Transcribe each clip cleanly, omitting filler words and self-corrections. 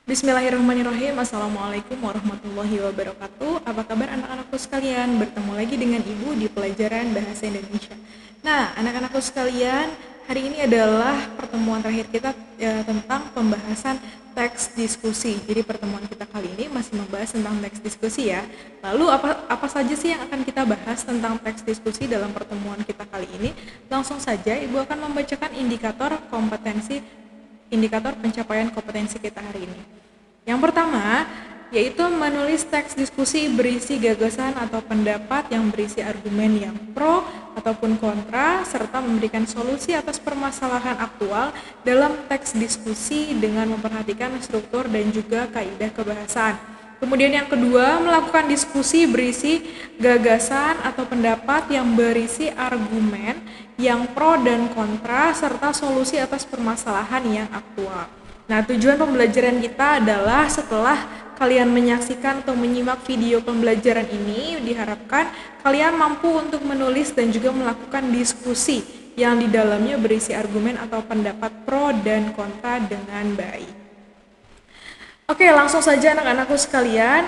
Bismillahirrahmanirrahim. Assalamualaikum warahmatullahi wabarakatuh. Apa kabar anak-anakku sekalian? Bertemu lagi dengan Ibu di pelajaran Bahasa Indonesia. Nah, anak-anakku sekalian, hari ini adalah pertemuan terakhir kita tentang pembahasan teks diskusi. Jadi pertemuan kita kali ini masih membahas tentang teks diskusi ya. Lalu apa saja sih yang akan kita bahas tentang teks diskusi dalam pertemuan kita kali ini? Langsung saja Ibu akan membacakan indikator pencapaian kompetensi kita hari ini. Yang pertama, yaitu menulis teks diskusi berisi gagasan atau pendapat yang berisi argumen yang pro ataupun kontra, serta memberikan solusi atas permasalahan aktual dalam teks diskusi dengan memperhatikan struktur dan juga kaidah kebahasaan. Kemudian yang kedua, melakukan diskusi berisi gagasan atau pendapat yang berisi argumen yang pro dan kontra serta solusi atas permasalahan yang aktual. Nah, tujuan pembelajaran kita adalah setelah kalian menyaksikan atau menyimak video pembelajaran ini, diharapkan kalian mampu untuk menulis dan juga melakukan diskusi yang di dalamnya berisi argumen atau pendapat pro dan kontra dengan baik. Oke, langsung saja anak-anakku sekalian,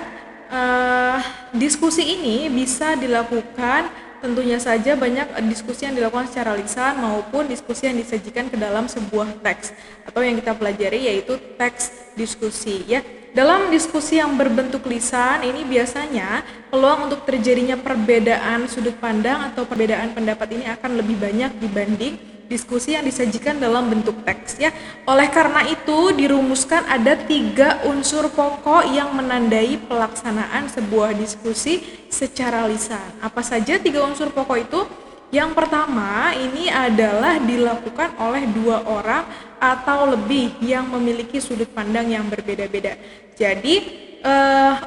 diskusi ini bisa dilakukan tentunya saja banyak diskusi yang dilakukan secara lisan maupun diskusi yang disajikan ke dalam sebuah teks atau yang kita pelajari yaitu teks diskusi ya. Dalam diskusi yang berbentuk lisan ini biasanya peluang untuk terjadinya perbedaan sudut pandang atau perbedaan pendapat ini akan lebih banyak dibanding diskusi yang disajikan dalam bentuk teks ya. Oleh karena itu dirumuskan ada 3 unsur pokok yang menandai pelaksanaan sebuah diskusi secara lisan. Apa saja 3 unsur pokok itu? Yang pertama ini adalah dilakukan oleh 2 orang atau lebih yang memiliki sudut pandang yang berbeda-beda. Jadi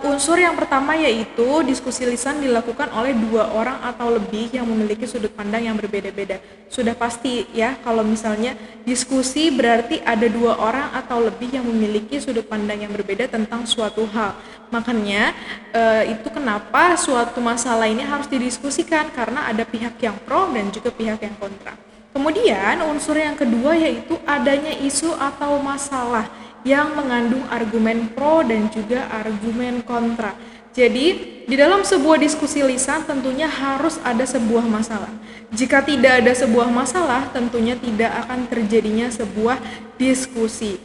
unsur yang pertama yaitu diskusi lisan dilakukan oleh 2 orang atau lebih yang memiliki sudut pandang yang berbeda-beda. Sudah pasti ya kalau misalnya diskusi berarti ada 2 orang atau lebih yang memiliki sudut pandang yang berbeda tentang suatu hal. Makanya itu kenapa suatu masalah ini harus didiskusikan karena ada pihak yang pro dan juga pihak yang kontra. Kemudian unsur yang kedua yaitu adanya isu atau masalah yang mengandung argumen pro dan juga argumen kontra. Jadi, di dalam sebuah diskusi lisan tentunya harus ada sebuah masalah. Jika tidak ada sebuah masalah, tentunya tidak akan terjadinya sebuah diskusi.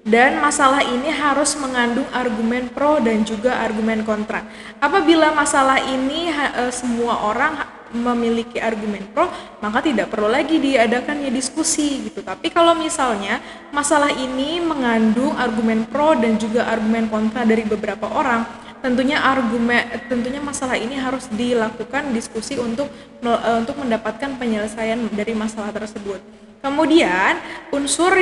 Dan masalah ini harus mengandung argumen pro dan juga argumen kontra. Apabila masalah ini semua orang memiliki argumen pro, maka tidak perlu lagi diadakannya diskusi gitu. Tapi kalau misalnya masalah ini mengandung argumen pro dan juga argumen kontra dari beberapa orang, tentunya masalah ini harus dilakukan diskusi untuk mendapatkan penyelesaian dari masalah tersebut. Kemudian unsur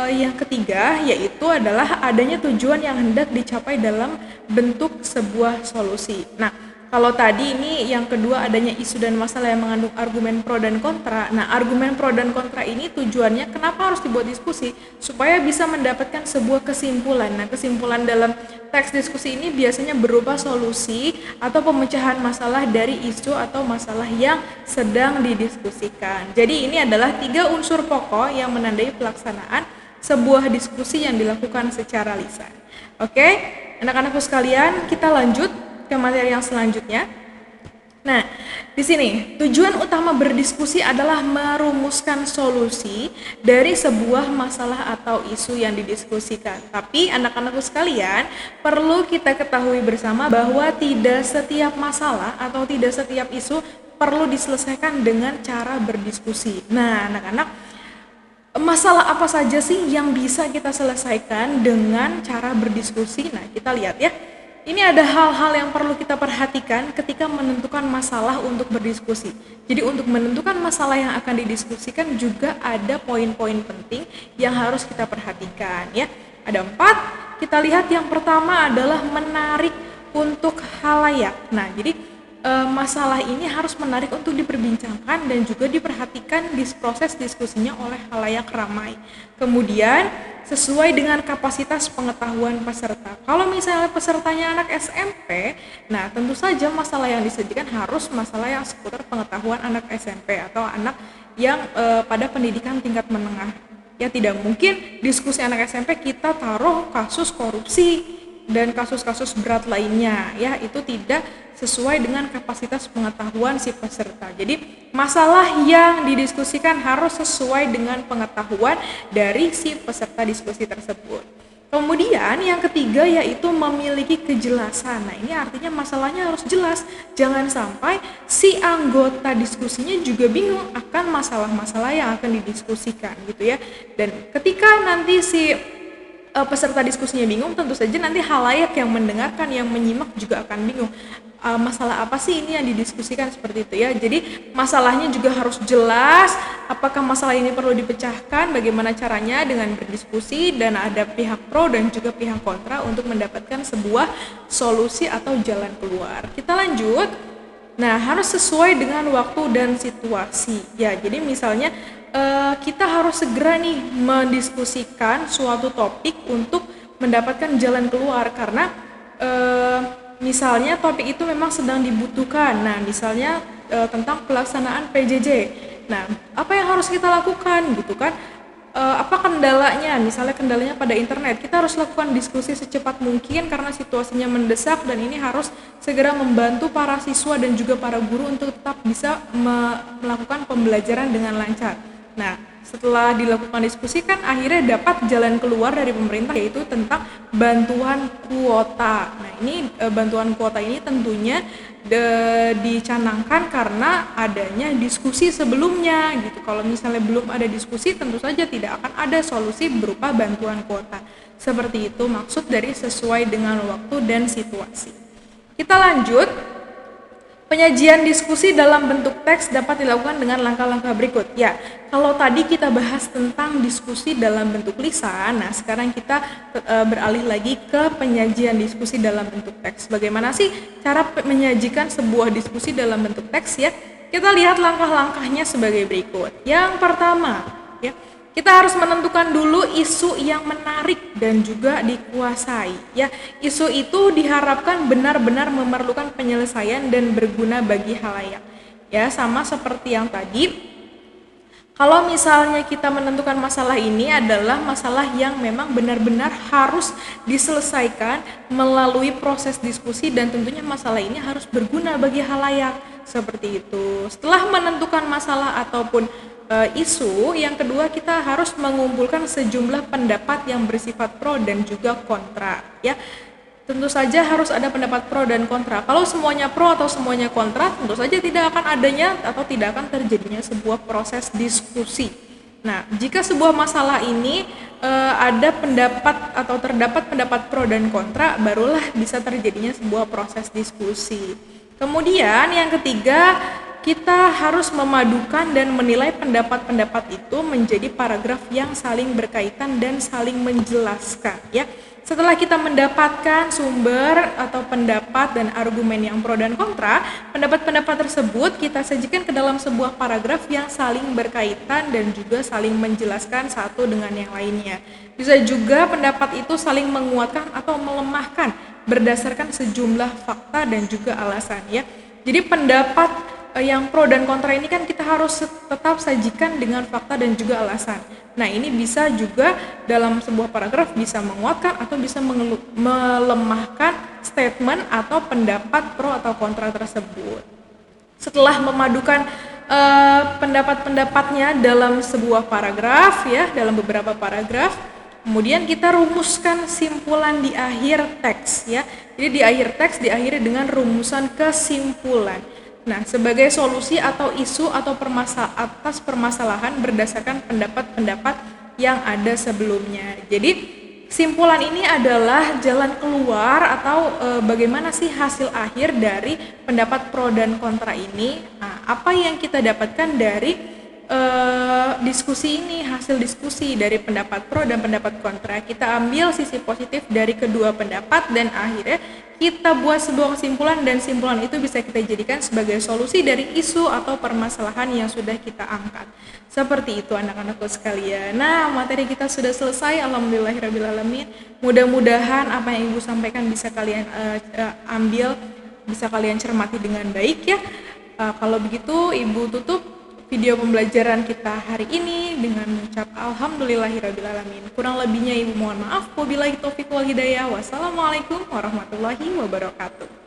yang ketiga yaitu adalah adanya tujuan yang hendak dicapai dalam bentuk sebuah solusi. Nah, kalau tadi ini yang kedua adanya isu dan masalah yang mengandung argumen pro dan kontra. Nah, argumen pro dan kontra ini tujuannya kenapa harus dibuat diskusi? Supaya bisa mendapatkan sebuah kesimpulan. Nah, kesimpulan dalam teks diskusi ini biasanya berupa solusi atau pemecahan masalah dari isu atau masalah yang sedang didiskusikan. Jadi ini adalah 3 unsur pokok yang menandai pelaksanaan sebuah diskusi yang dilakukan secara lisan. Oke, anak-anakku sekalian, kita lanjut ke materi yang selanjutnya. Nah, di sini tujuan utama berdiskusi adalah merumuskan solusi dari sebuah masalah atau isu yang didiskusikan. Tapi anak-anakku sekalian, perlu kita ketahui bersama bahwa tidak setiap masalah atau tidak setiap isu perlu diselesaikan dengan cara berdiskusi. Nah, anak-anak, masalah apa saja sih yang bisa kita selesaikan dengan cara berdiskusi? Nah, kita lihat ya. Ini ada hal-hal yang perlu kita perhatikan ketika menentukan masalah untuk berdiskusi. Jadi untuk menentukan masalah yang akan didiskusikan juga ada poin-poin penting yang harus kita perhatikan ya. Ada 4. Kita lihat yang pertama adalah menarik untuk khalayak. Nah, jadi masalah ini harus menarik untuk diperbincangkan dan juga diperhatikan di proses diskusinya oleh khalayak ramai. Kemudian sesuai dengan kapasitas pengetahuan peserta. Kalau misalnya pesertanya anak SMP, nah tentu saja masalah yang disajikan harus masalah yang seputar pengetahuan anak SMP atau anak yang pada pendidikan tingkat menengah. Ya tidak mungkin diskusi anak SMP kita taruh kasus korupsi dan kasus-kasus berat lainnya, ya itu tidak sesuai dengan kapasitas pengetahuan si peserta. Jadi masalah yang didiskusikan harus sesuai dengan pengetahuan dari si peserta diskusi tersebut. Kemudian yang ketiga yaitu memiliki kejelasan. Nah ini artinya masalahnya harus jelas. Jangan sampai si anggota diskusinya juga bingung akan masalah-masalah yang akan didiskusikan gitu ya. Dan ketika nanti si peserta diskusinya bingung, tentu saja nanti halayak yang mendengarkan, yang menyimak juga akan bingung. Masalah apa sih ini yang didiskusikan seperti itu ya. Jadi masalahnya juga harus jelas, apakah masalah ini perlu dipecahkan, bagaimana caranya dengan berdiskusi dan ada pihak pro dan juga pihak kontra untuk mendapatkan sebuah solusi atau jalan keluar. Kita lanjut. Nah, harus sesuai dengan waktu dan situasi. Ya, jadi misalnya kita harus segera nih mendiskusikan suatu topik untuk mendapatkan jalan keluar karena misalnya topik itu memang sedang dibutuhkan. Nah, misalnya tentang pelaksanaan PJJ. Nah, apa yang harus kita lakukan gitu kan? Apa kendalanya? Misalnya kendalanya pada internet. Kita harus lakukan diskusi secepat mungkin karena situasinya mendesak dan ini harus segera membantu para siswa dan juga para guru untuk tetap bisa melakukan pembelajaran dengan lancar. Nah, setelah dilakukan diskusi kan akhirnya dapat jalan keluar dari pemerintah yaitu tentang bantuan kuota. Nah, ini bantuan kuota ini tentunya dicanangkan karena adanya diskusi sebelumnya gitu. Kalau misalnya belum ada diskusi tentu saja tidak akan ada solusi berupa bantuan kuota. Seperti itu maksud dari sesuai dengan waktu dan situasi. Kita lanjut. Penyajian diskusi dalam bentuk teks dapat dilakukan dengan langkah-langkah berikut. Ya, kalau tadi kita bahas tentang diskusi dalam bentuk lisan, nah sekarang kita beralih lagi ke penyajian diskusi dalam bentuk teks. Bagaimana sih cara menyajikan sebuah diskusi dalam bentuk teks ya? Kita lihat langkah-langkahnya sebagai berikut. Yang pertama, ya, kita harus menentukan dulu isu yang menarik dan juga dikuasai. Ya, isu itu diharapkan benar-benar memerlukan penyelesaian dan berguna bagi halayak. Ya, sama seperti yang tadi. Kalau misalnya kita menentukan masalah ini adalah masalah yang memang benar-benar harus diselesaikan melalui proses diskusi dan tentunya masalah ini harus berguna bagi halayak. Seperti itu. Setelah menentukan masalah ataupun isu, yang kedua kita harus mengumpulkan sejumlah pendapat yang bersifat pro dan juga kontra ya. Tentu saja harus ada pendapat pro dan kontra. Kalau semuanya pro atau semuanya kontra, tentu saja tidak akan adanya atau tidak akan terjadinya sebuah proses diskusi. Nah, jika sebuah masalah ini ada pendapat atau terdapat pendapat pro dan kontra, barulah bisa terjadinya sebuah proses diskusi. Kemudian yang ketiga, kita harus memadukan dan menilai pendapat-pendapat itu menjadi paragraf yang saling berkaitan dan saling menjelaskan ya. Setelah kita mendapatkan sumber atau pendapat dan argumen yang pro dan kontra, pendapat-pendapat tersebut kita sajikan ke dalam sebuah paragraf yang saling berkaitan dan juga saling menjelaskan satu dengan yang lainnya. Bisa juga pendapat itu saling menguatkan atau melemahkan berdasarkan sejumlah fakta dan juga alasan ya. Jadi pendapat yang pro dan kontra ini kan kita harus tetap sajikan dengan fakta dan juga alasan. Nah, ini bisa juga dalam sebuah paragraf bisa menguatkan atau bisa melemahkan statement atau pendapat pro atau kontra tersebut. Setelah memadukan pendapat-pendapatnya dalam sebuah paragraf ya, dalam beberapa paragraf, kemudian kita rumuskan simpulan di akhir teks ya. Jadi di akhir teks diakhiri dengan rumusan kesimpulan. Nah, sebagai solusi atau isu atau atas permasalahan berdasarkan pendapat-pendapat yang ada sebelumnya. Jadi, simpulan ini adalah jalan keluar atau bagaimana sih hasil akhir dari pendapat pro dan kontra ini. Nah, apa yang kita dapatkan dari diskusi ini, hasil diskusi dari pendapat pro dan pendapat kontra. Kita ambil sisi positif dari kedua pendapat dan akhirnya kita buat sebuah kesimpulan dan simpulan itu bisa kita jadikan sebagai solusi dari isu atau permasalahan yang sudah kita angkat. Seperti itu anak-anakku sekalian. Nah, materi kita sudah selesai, alhamdulillahirrahmanirrahim. Mudah-mudahan apa yang Ibu sampaikan bisa kalian ambil, bisa kalian cermati dengan baik ya. Kalau begitu Ibu tutup video pembelajaran kita hari ini dengan mengucap alhamdulillahirrabbilalamin. Kurang lebihnya ibu mohon maaf. Wabillahi taufiq wal hidayah. Wassalamualaikum warahmatullahi wabarakatuh.